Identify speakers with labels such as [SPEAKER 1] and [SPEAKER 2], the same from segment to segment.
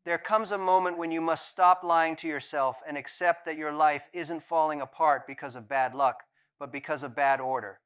[SPEAKER 1] There comes a moment when you must stop lying to yourself and accept that your life isn't falling apart because of bad luck, but because of bad order.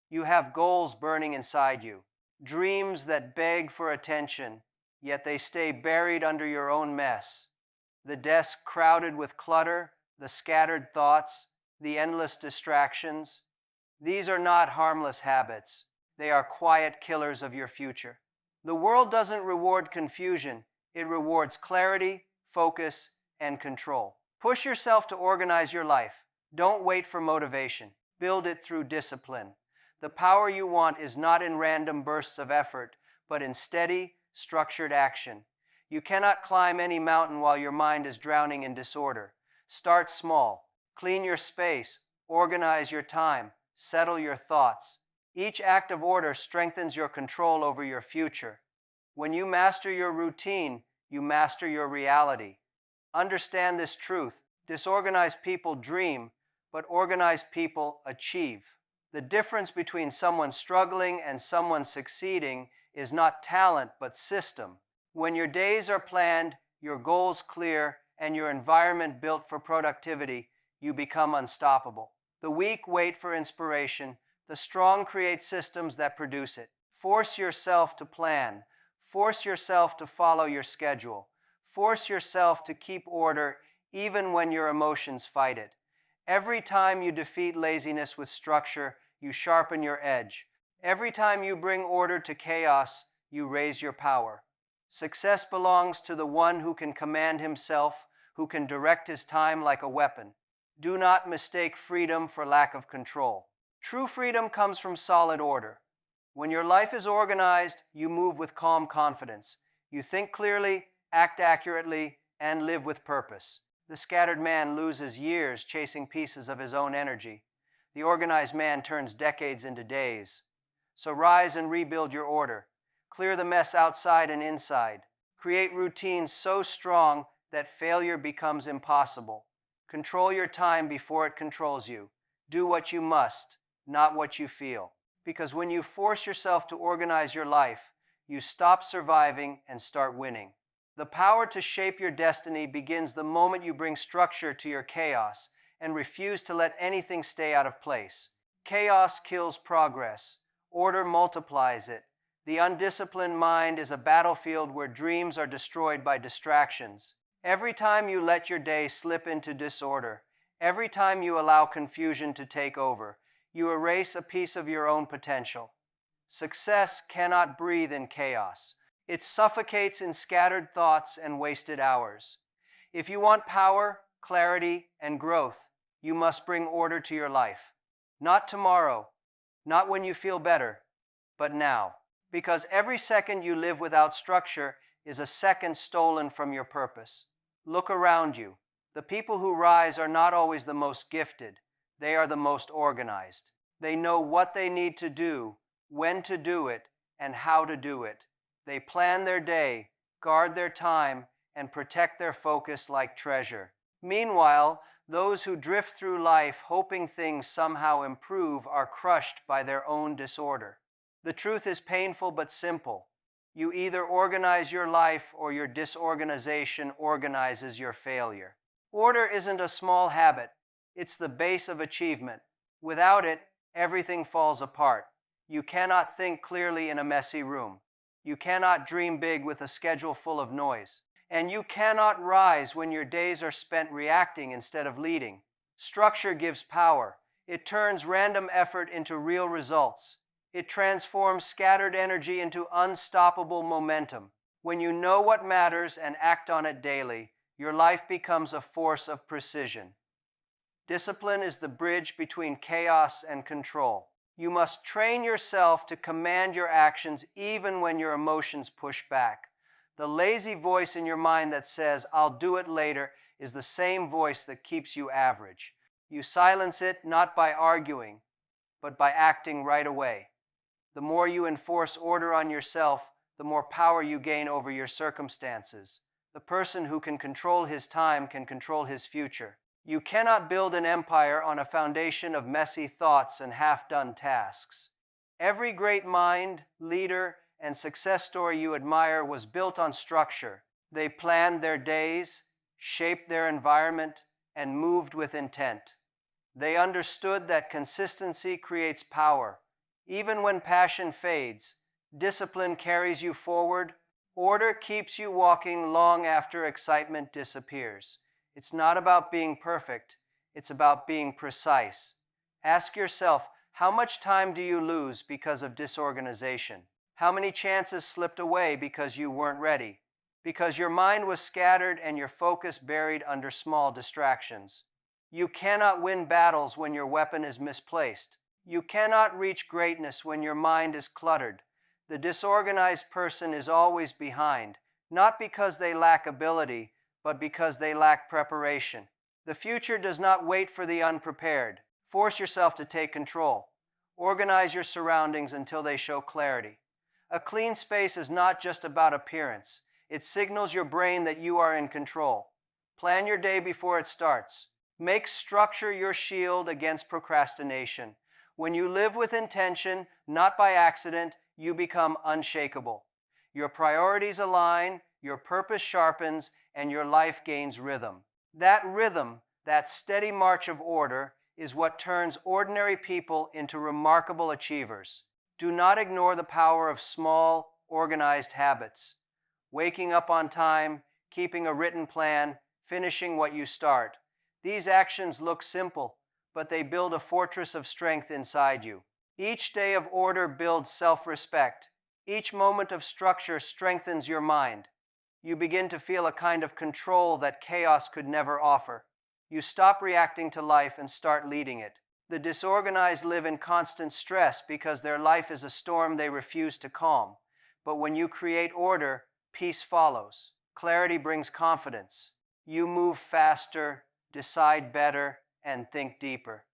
[SPEAKER 1] You have goals burning inside you, dreams that beg for attention, yet they stay buried under your own mess. The desk crowded with clutter, the scattered thoughts, the endless distractions. These are not harmless habits. They are quiet killers of your future. The world doesn't reward confusion. It rewards clarity, focus, and control. Push yourself to organize your life. Don't wait for motivation. Build it through discipline. The power you want is not in random bursts of effort, but in steady, structured action. You cannot climb any mountain while your mind is drowning in disorder. Start small. Clean your space. Organize your time. Settle your thoughts. Each act of order strengthens your control over your future. When you master your routine, you master your reality. Understand this truth. Disorganized people dream, but organized people achieve. The difference between someone struggling and someone succeeding is not talent, but system. When your days are planned, your goals clear, and your environment built for productivity, you become unstoppable. The weak wait for inspiration. The strong create systems that produce it. Force yourself to plan. Force yourself to follow your schedule. Force yourself to keep order even when your emotions fight it. Every time you defeat laziness with structure, you sharpen your edge. Every time you bring order to chaos, you raise your power. Success belongs to the one who can command himself, who can direct his time like a weapon. Do not mistake freedom for lack of control. True freedom comes from solid order. When your life is organized, you move with calm confidence. You think clearly, act accurately, and live with purpose. The scattered man loses years chasing pieces of his own energy. The organized man turns decades into days. So rise and rebuild your order. Clear the mess outside and inside. Create routines so strong that failure becomes impossible. Control your time before it controls you. Do what you must, not what you feel. Because when you force yourself to organize your life, you stop surviving and start winning. The power to shape your destiny begins the moment you bring structure to your chaos and refuse to let anything stay out of place. Chaos kills progress. Order multiplies it. The undisciplined mind is a battlefield where dreams are destroyed by distractions. Every time you let your day slip into disorder, every time you allow confusion to take over, you erase a piece of your own potential. Success cannot breathe in chaos. It suffocates in scattered thoughts and wasted hours. If you want power, clarity, and growth, you must bring order to your life. Not tomorrow, not when you feel better, but now. Because every second you live without structure is a second stolen from your purpose. Look around you. The people who rise are not always the most gifted. They are the most organized. They know what they need to do, when to do it, and how to do it. They plan their day, guard their time, and protect their focus like treasure. Meanwhile, those who drift through life hoping things somehow improve are crushed by their own disorder. The truth is painful but simple. You either organize your life or your disorganization organizes your failure. Order isn't a small habit. It's the base of achievement. Without it, everything falls apart. You cannot think clearly in a messy room. You cannot dream big with a schedule full of noise. And you cannot rise when your days are spent reacting instead of leading. Structure gives power. It turns random effort into real results. It transforms scattered energy into unstoppable momentum. When you know what matters and act on it daily, your life becomes a force of precision. Discipline is the bridge between chaos and control. You must train yourself to command your actions even when your emotions push back. The lazy voice in your mind that says, "I'll do it later," is the same voice that keeps you average. You silence it not by arguing, but by acting right away. The more you enforce order on yourself, the more power you gain over your circumstances. The person who can control his time can control his future. You cannot build an empire on a foundation of messy thoughts and half-done tasks. Every great mind, leader, and success story you admire was built on structure. They planned their days, shaped their environment, and moved with intent. They understood that consistency creates power. Even when passion fades, discipline carries you forward. Order keeps you walking long after excitement disappears. It's not about being perfect, it's about being precise. Ask yourself, how much time do you lose because of disorganization? How many chances slipped away because you weren't ready? Because your mind was scattered and your focus buried under small distractions. You cannot win battles when your weapon is misplaced. You cannot reach greatness when your mind is cluttered. The disorganized person is always behind, not because they lack ability, but because they lack preparation. The future does not wait for the unprepared. Force yourself to take control. Organize your surroundings until they show clarity. A clean space is not just about appearance. It signals your brain that you are in control. Plan your day before it starts. Make structure your shield against procrastination. When you live with intention, not by accident, you become unshakable. Your priorities align, your purpose sharpens, and your life gains rhythm. That rhythm, that steady march of order, is what turns ordinary people into remarkable achievers. Do not ignore the power of small, organized habits. Waking up on time, keeping a written plan, finishing what you start. These actions look simple, but they build a fortress of strength inside you. Each day of order builds self-respect. Each moment of structure strengthens your mind. You begin to feel a kind of control that chaos could never offer. You stop reacting to life and start leading it. The disorganized live in constant stress because their life is a storm they refuse to calm. But when you create order, peace follows. Clarity brings confidence. You move faster, decide better, and think deeper.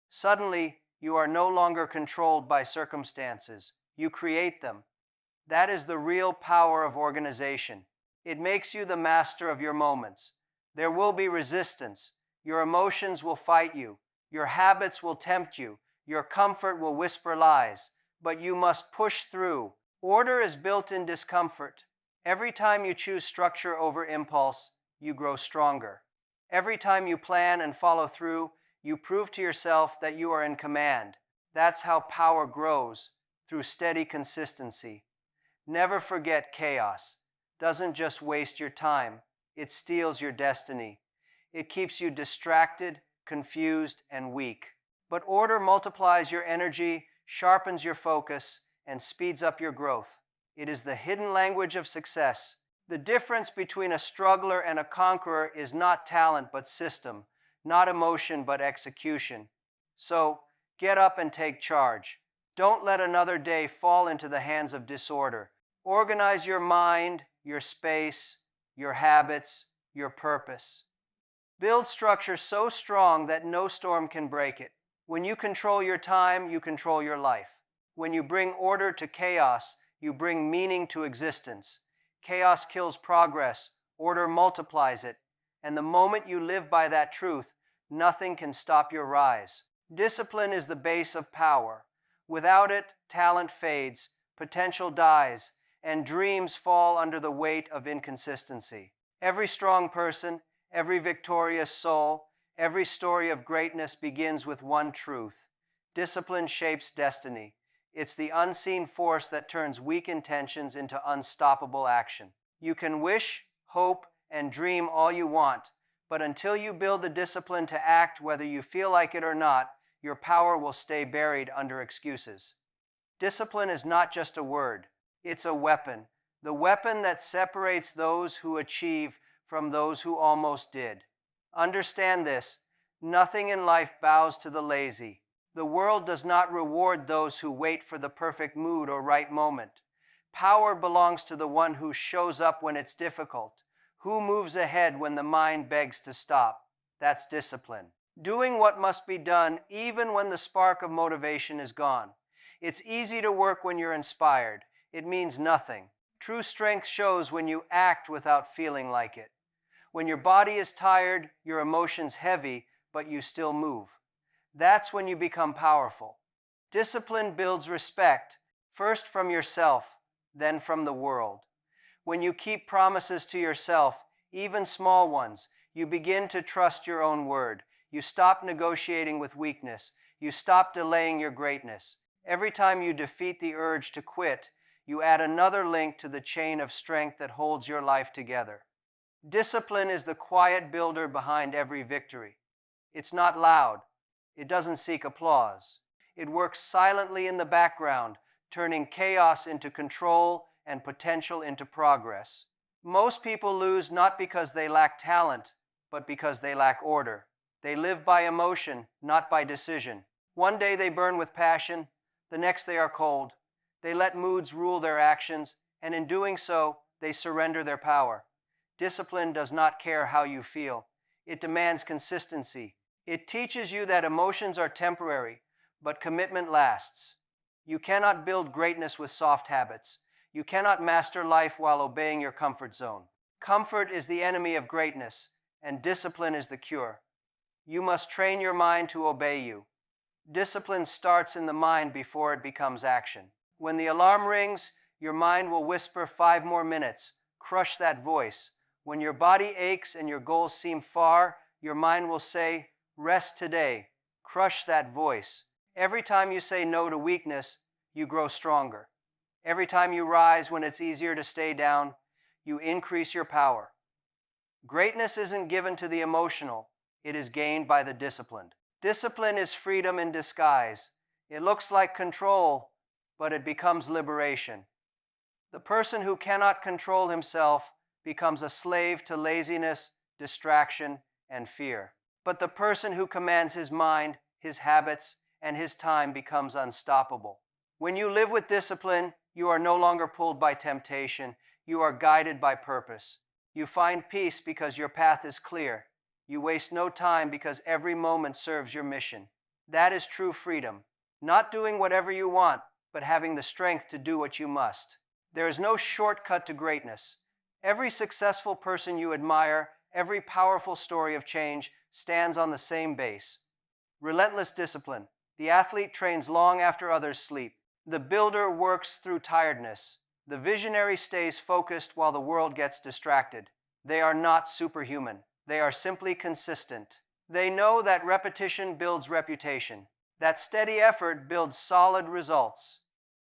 [SPEAKER 1] Suddenly, you are no longer controlled by circumstances. You create them. That is the real power of organization. It makes you the master of your moments. There will be resistance. Your emotions will fight you. Your habits will tempt you. Your comfort will whisper lies. But you must push through. Order is built in discomfort. Every time you choose structure over impulse, you grow stronger. Every time you plan and follow through, you prove to yourself that you are in command. That's how power grows, through steady consistency. Never forget chaos. Doesn't just waste your time, it steals your destiny. It keeps you distracted, confused, and weak. But order multiplies your energy, sharpens your focus, and speeds up your growth. It is the hidden language of success. The difference between a struggler and a conqueror is not talent but system, not emotion but execution. So, get up and take charge. Don't let another day fall into the hands of disorder. Organize your mind, your space, your habits, your purpose. Build structure so strong that no storm can break it. When you control your time, you control your life. When you bring order to chaos, you bring meaning to existence. Chaos kills progress, order multiplies it, and the moment you live by that truth, nothing can stop your rise. Discipline is the base of power. Without it, talent fades, potential dies, and dreams fall under the weight of inconsistency. Every strong person, every victorious soul, every story of greatness begins with one truth. Discipline shapes destiny. It's the unseen force that turns weak intentions into unstoppable action. You can wish, hope, and dream all you want, but until you build the discipline to act whether you feel like it or not, your power will stay buried under excuses. Discipline is not just a word, it's a weapon. The weapon that separates those who achieve from those who almost did. Understand this, nothing in life bows to the lazy. The world does not reward those who wait for the perfect mood or right moment. Power belongs to the one who shows up when it's difficult, who moves ahead when the mind begs to stop. That's discipline. Doing what must be done even when the spark of motivation is gone. It's easy to work when you're inspired. It means nothing. True strength shows when you act without feeling like it. When your body is tired, your emotions heavy, but you still move. That's when you become powerful. Discipline builds respect, first from yourself, then from the world. When you keep promises to yourself, even small ones, you begin to trust your own word. You stop negotiating with weakness. You stop delaying your greatness. Every time you defeat the urge to quit, you add another link to the chain of strength that holds your life together. Discipline is the quiet builder behind every victory. It's not loud. It doesn't seek applause. It works silently in the background, turning chaos into control and potential into progress. Most people lose not because they lack talent, but because they lack order. They live by emotion, not by decision. One day they burn with passion, the next they are cold. They let moods rule their actions, and in doing so, they surrender their power. Discipline does not care how you feel. It demands consistency. It teaches you that emotions are temporary, but commitment lasts. You cannot build greatness with soft habits. You cannot master life while obeying your comfort zone. Comfort is the enemy of greatness, and discipline is the cure. You must train your mind to obey you. Discipline starts in the mind before it becomes action. When the alarm rings, your mind will whisper 5 more minutes. Crush that voice. When your body aches and your goals seem far, your mind will say, rest today. Crush that voice. Every time you say no to weakness, you grow stronger. Every time you rise when it's easier to stay down, you increase your power. Greatness isn't given to the emotional, it is gained by the disciplined. Discipline is freedom in disguise. It looks like control, but it becomes liberation. The person who cannot control himself becomes a slave to laziness, distraction, and fear. But the person who commands his mind, his habits, and his time becomes unstoppable. When you live with discipline, you are no longer pulled by temptation. You are guided by purpose. You find peace because your path is clear. You waste no time because every moment serves your mission. That is true freedom. Not doing whatever you want, but having the strength to do what you must. There is no shortcut to greatness. Every successful person you admire, every powerful story of change stands on the same base. Relentless discipline. The athlete trains long after others sleep. The builder works through tiredness. The visionary stays focused while the world gets distracted. They are not superhuman. They are simply consistent. They know that repetition builds reputation. That steady effort builds solid results.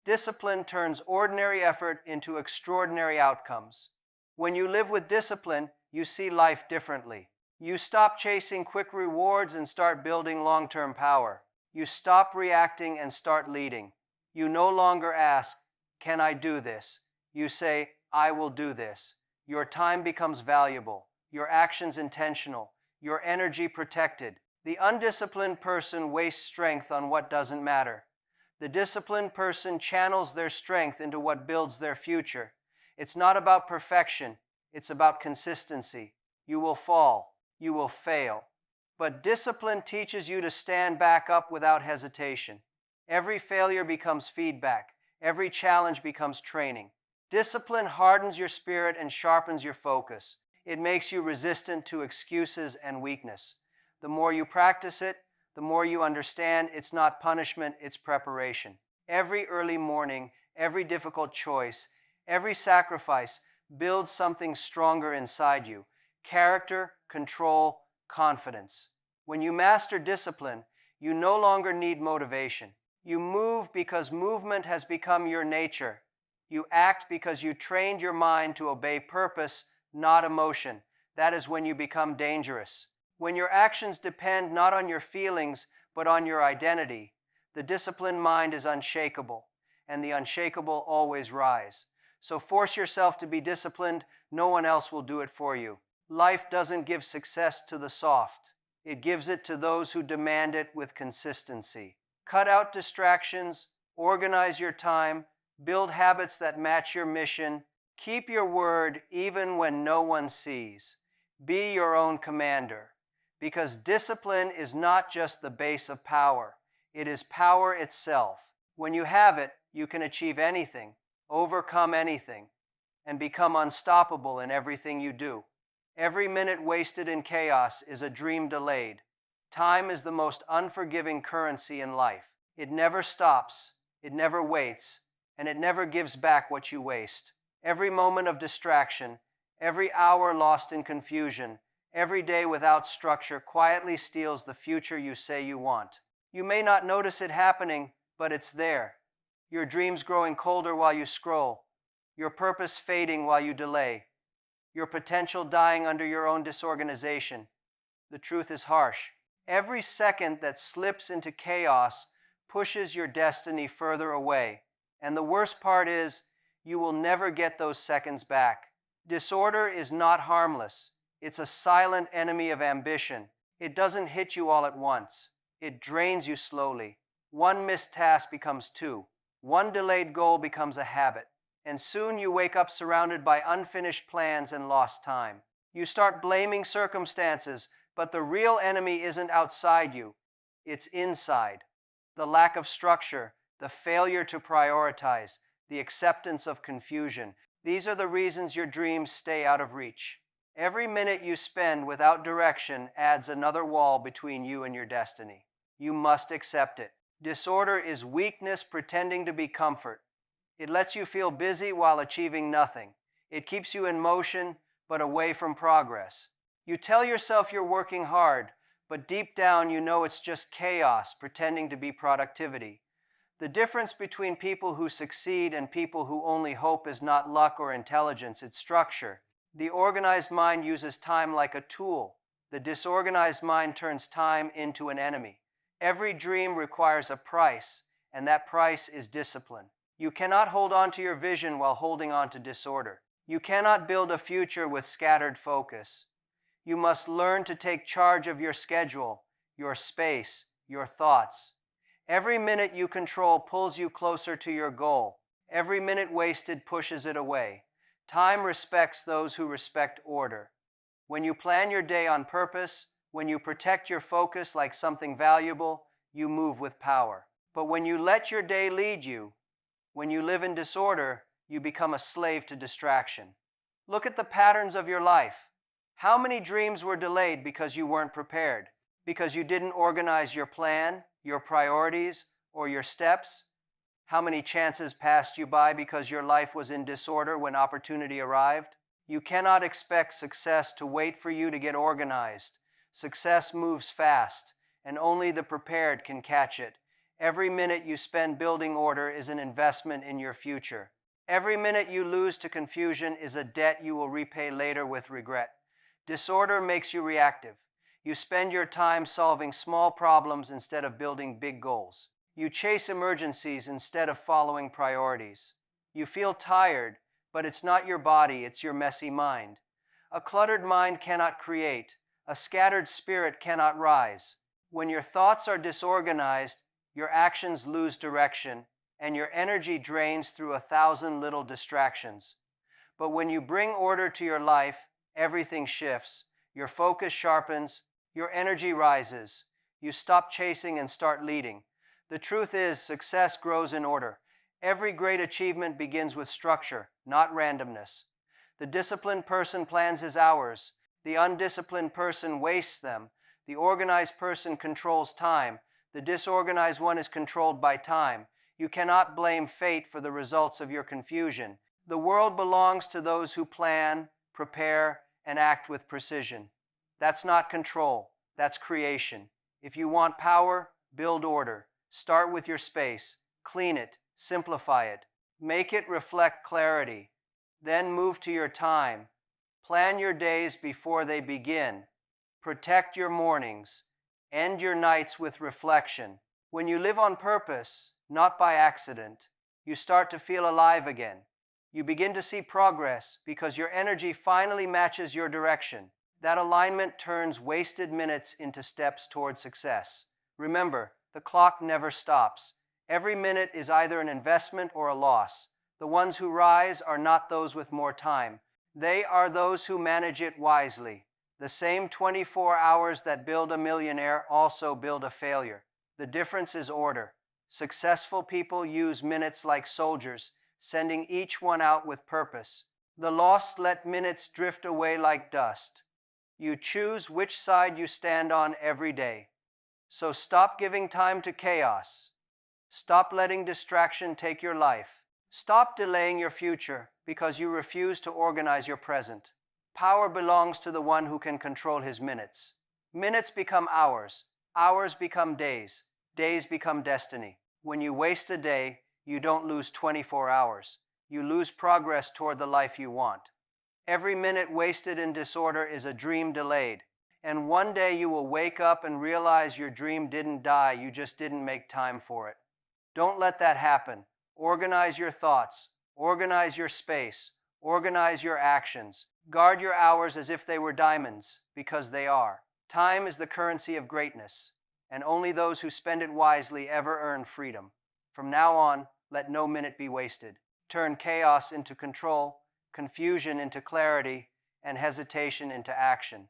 [SPEAKER 1] Discipline turns ordinary effort into extraordinary outcomes. When you live with discipline, you see life differently. You stop chasing quick rewards and start building long-term power. You stop reacting and start leading. You no longer ask, can I do this? You say, I will do this. Your time becomes valuable, your actions intentional, your energy protected. The undisciplined person wastes strength on what doesn't matter. The disciplined person channels their strength into what builds their future. It's not about perfection, it's about consistency. You will fall, you will fail. But discipline teaches you to stand back up without hesitation. Every failure becomes feedback. Every challenge becomes training. Discipline hardens your spirit and sharpens your focus. It makes you resistant to excuses and weakness. The more you practice it, the more you understand it's not punishment, it's preparation. Every early morning, every difficult choice, every sacrifice builds something stronger inside you. Character, control, confidence. When you master discipline, you no longer need motivation. You move because movement has become your nature. You act because you trained your mind to obey purpose, not emotion. That is when you become dangerous. When your actions depend not on your feelings, but on your identity, the disciplined mind is unshakable, and the unshakable always rise. So force yourself to be disciplined. No one else will do it for you. Life doesn't give success to the soft. It gives it to those who demand it with consistency. Cut out distractions, organize your time, build habits that match your mission, keep your word even when no one sees. Be your own commander, because discipline is not just the base of power, it is power itself. When you have it, you can achieve anything, overcome anything, and become unstoppable in everything you do. Every minute wasted in chaos is a dream delayed. Time is the most unforgiving currency in life. It never stops, it never waits, and it never gives back what you waste. Every moment of distraction, every hour lost in confusion, every day without structure quietly steals the future you say you want. You may not notice it happening, but it's there. Your dreams growing colder while you scroll, your purpose fading while you delay, your potential dying under your own disorganization. The truth is harsh. Every second that slips into chaos pushes your destiny further away. And the worst part is, you will never get those seconds back. Disorder is not harmless. It's a silent enemy of ambition. It doesn't hit you all at once. It drains you slowly. One missed task becomes two. One delayed goal becomes a habit. And soon you wake up surrounded by unfinished plans and lost time. You start blaming circumstances, but the real enemy isn't outside you. It's inside. The lack of structure, the failure to prioritize, the acceptance of confusion. These are the reasons your dreams stay out of reach. Every minute you spend without direction adds another wall between you and your destiny. You must accept it. Disorder is weakness pretending to be comfort. It lets you feel busy while achieving nothing. It keeps you in motion, but away from progress. You tell yourself you're working hard, but deep down you know it's just chaos pretending to be productivity. The difference between people who succeed and people who only hope is not luck or intelligence, it's structure. The organized mind uses time like a tool. The disorganized mind turns time into an enemy. Every dream requires a price, and that price is discipline. You cannot hold on to your vision while holding on to disorder. You cannot build a future with scattered focus. You must learn to take charge of your schedule, your space, your thoughts. Every minute you control pulls you closer to your goal. Every minute wasted pushes it away. Time respects those who respect order. When you plan your day on purpose, when you protect your focus like something valuable, you move with power. But when you let your day lead you, when you live in disorder, you become a slave to distraction. Look at the patterns of your life. How many dreams were delayed because you weren't prepared? Because you didn't organize your plan, your priorities, or your steps? How many chances passed you by because your life was in disorder when opportunity arrived? You cannot expect success to wait for you to get organized. Success moves fast, and only the prepared can catch it. Every minute you spend building order is an investment in your future. Every minute you lose to confusion is a debt you will repay later with regret. Disorder makes you reactive. You spend your time solving small problems instead of building big goals. You chase emergencies instead of following priorities. You feel tired, but it's not your body, it's your messy mind. A cluttered mind cannot create. A scattered spirit cannot rise. When your thoughts are disorganized, your actions lose direction, and your energy drains through 1,000 little distractions. But when you bring order to your life, everything shifts. Your focus sharpens, your energy rises. You stop chasing and start leading. The truth is, success grows in order. Every great achievement begins with structure, not randomness. The disciplined person plans his hours. The undisciplined person wastes them. The organized person controls time. The disorganized one is controlled by time. You cannot blame fate for the results of your confusion. The world belongs to those who plan, prepare, and act with precision. That's not control, that's creation. If you want power, build order. Start with your space. Clean it, simplify it. Make it reflect clarity. Then move to your time. Plan your days before they begin. Protect your mornings. End your nights with reflection. When you live on purpose, not by accident, you start to feel alive again. You begin to see progress because your energy finally matches your direction. That alignment turns wasted minutes into steps toward success. Remember, the clock never stops. Every minute is either an investment or a loss. The ones who rise are not those with more time. They are those who manage it wisely. The same 24 hours that build a millionaire also build a failure. The difference is order. Successful people use minutes like soldiers, sending each one out with purpose. The lost let minutes drift away like dust. You choose which side you stand on every day. So stop giving time to chaos. Stop letting distraction take your life. Stop delaying your future because you refuse to organize your present. Power belongs to the one who can control his minutes. Minutes become hours, hours become days, days become destiny. When you waste a day, you don't lose 24 hours. You lose progress toward the life you want. Every minute wasted in disorder is a dream delayed. And one day you will wake up and realize your dream didn't die, you just didn't make time for it. Don't let that happen. Organize your thoughts, organize your space, organize your actions. Guard your hours as if they were diamonds, because they are. Time is the currency of greatness, and only those who spend it wisely ever earn freedom. From now on, let no minute be wasted. Turn chaos into control, confusion into clarity, and hesitation into action.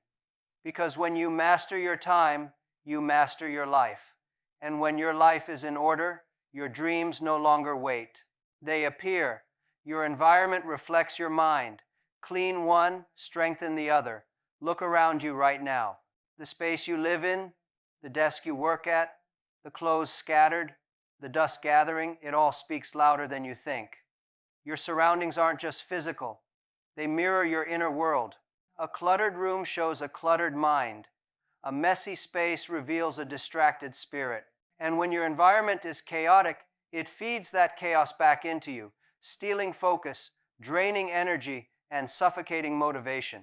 [SPEAKER 1] Because when you master your time, you master your life. And when your life is in order, your dreams no longer wait. They appear. Your environment reflects your mind. Clean one, strengthen the other. Look around you right now. The space you live in, the desk you work at, the clothes scattered, the dust gathering, it all speaks louder than you think. Your surroundings aren't just physical. They mirror your inner world. A cluttered room shows a cluttered mind. A messy space reveals a distracted spirit. And when your environment is chaotic, it feeds that chaos back into you, stealing focus, draining energy, and suffocating motivation.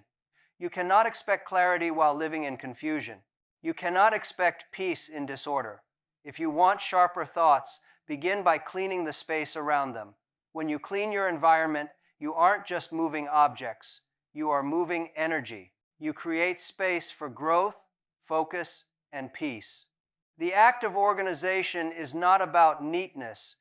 [SPEAKER 1] You cannot expect clarity while living in confusion. You cannot expect peace in disorder. If you want sharper thoughts, begin by cleaning the space around them. When you clean your environment, you aren't just moving objects. You are moving energy. You create space for growth, focus, and peace. The act of organization is not about neatness.